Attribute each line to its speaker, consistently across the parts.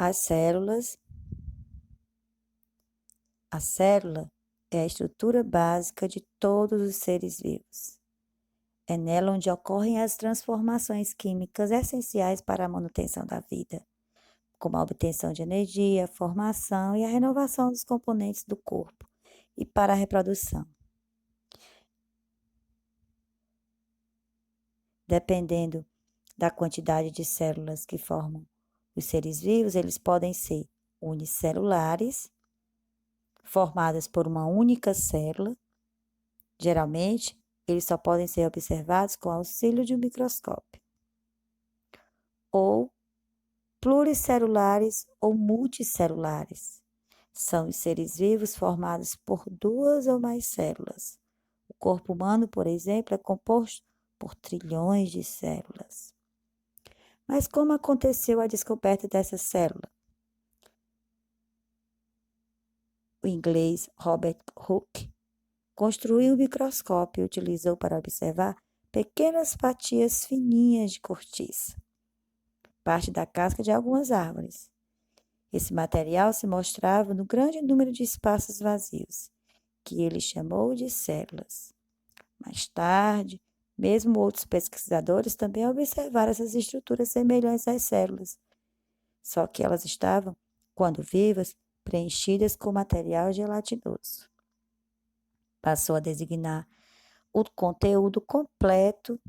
Speaker 1: A célula é a estrutura básica de todos os seres vivos. É nela onde ocorrem as transformações químicas essenciais para a manutenção da vida, como a obtenção de energia, a formação e a renovação dos componentes do corpo, e para a reprodução. Dependendo da quantidade de células que formam os seres vivos, eles podem ser unicelulares, formadas por uma única célula. Geralmente, eles só podem ser observados com auxílio de um microscópio. Ou pluricelulares ou multicelulares. São os seres vivos formados por duas ou mais células. O corpo humano, por exemplo, é composto por trilhões de células. Mas como aconteceu a descoberta dessa célula? O inglês Robert Hooke construiu um microscópio e utilizou para observar pequenas fatias fininhas de cortiça, parte da casca de algumas árvores. Esse material se mostrava no grande número de espaços vazios, que ele chamou de células. Mais tarde, mesmo outros pesquisadores também observaram essas estruturas semelhantes às células, só que elas estavam, quando vivas, preenchidas com material gelatinoso. Passou a designar o conteúdo completo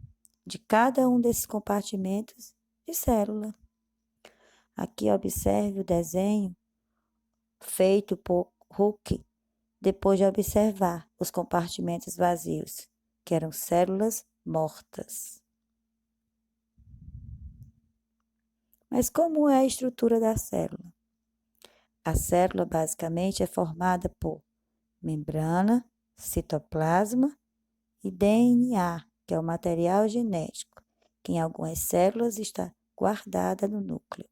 Speaker 1: de cada um desses compartimentos de célula. Aqui observe o desenho feito por Hooke depois de observar os compartimentos vazios, que eram células mortas. Mas como é a estrutura da célula? A célula basicamente é formada por membrana, citoplasma e DNA, que é o material genético, que em algumas células está guardada no núcleo.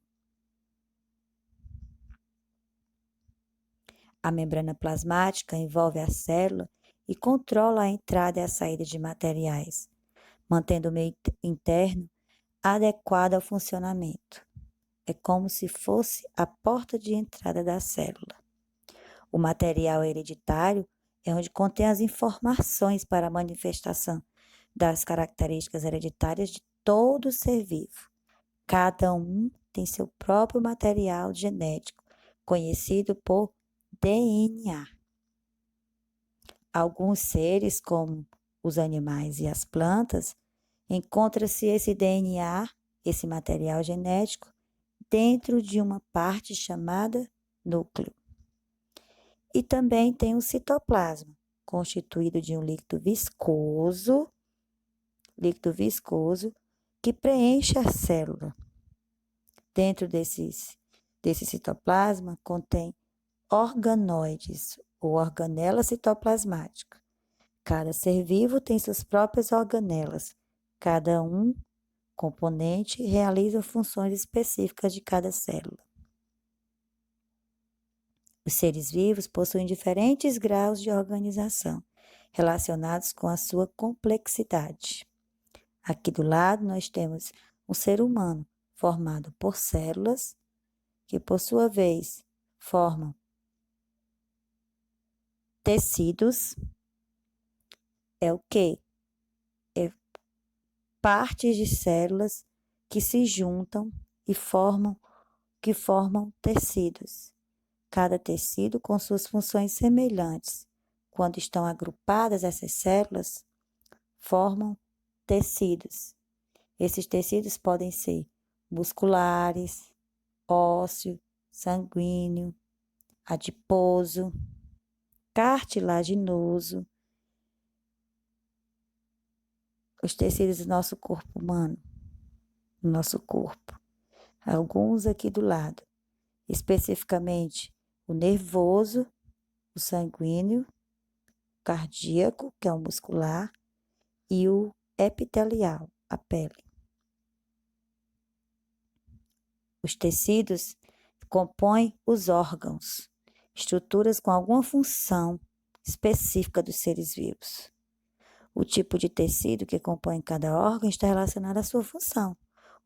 Speaker 1: A membrana plasmática envolve a célula e controla a entrada e a saída de materiais, mantendo o meio interno adequado ao funcionamento. É como se fosse a porta de entrada da célula. O material hereditário é onde contém as informações para a manifestação das características hereditárias de todo ser vivo. Cada um tem seu próprio material genético, conhecido por DNA. Alguns seres, como os animais e as plantas, encontra-se esse DNA, esse material genético, dentro de uma parte chamada núcleo. E também tem o citoplasma, constituído de um líquido viscoso que preenche a célula. Dentro desse citoplasma contém organoides ou organela citoplasmática. Cada ser vivo tem suas próprias organelas. Cada componente realiza funções específicas de cada célula. Os seres vivos possuem diferentes graus de organização, relacionados com a sua complexidade. Aqui do lado nós temos um ser humano formado por células, que por sua vez formam tecidos. É o quê? É partes de células que se juntam e formam tecidos. Cada tecido com suas funções semelhantes. Quando estão agrupadas essas células, formam tecidos. Esses tecidos podem ser musculares, ósseo, sanguíneo, adiposo, cartilaginoso. Os tecidos do nosso corpo humano, no nosso corpo. Alguns aqui do lado, especificamente o nervoso, o sanguíneo, o cardíaco, que é o muscular, e o epitelial, a pele. Os tecidos compõem os órgãos, estruturas com alguma função específica dos seres vivos. O tipo de tecido que compõe cada órgão está relacionado à sua função.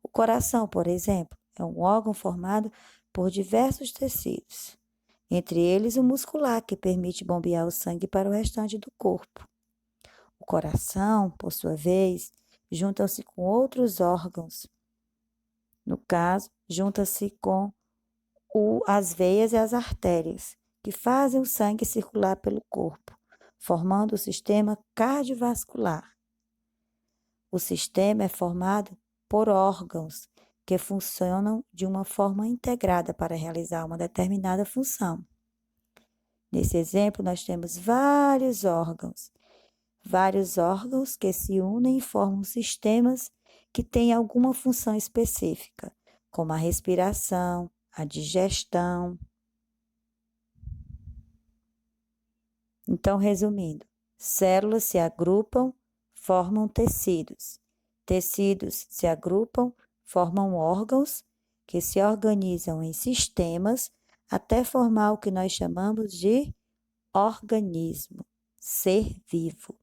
Speaker 1: O coração, por exemplo, é um órgão formado por diversos tecidos, entre eles o muscular, que permite bombear o sangue para o restante do corpo. O coração, por sua vez, junta-se com outros órgãos. No caso, junta-se com as veias e as artérias, que fazem o sangue circular pelo corpo, formando o sistema cardiovascular. O sistema é formado por órgãos que funcionam de uma forma integrada para realizar uma determinada função. Nesse exemplo, nós temos vários órgãos que se unem e formam sistemas que têm alguma função específica, como a respiração, a digestão. Então, resumindo, células se agrupam, formam tecidos. Tecidos se agrupam, formam órgãos que se organizam em sistemas até formar o que nós chamamos de organismo, ser vivo.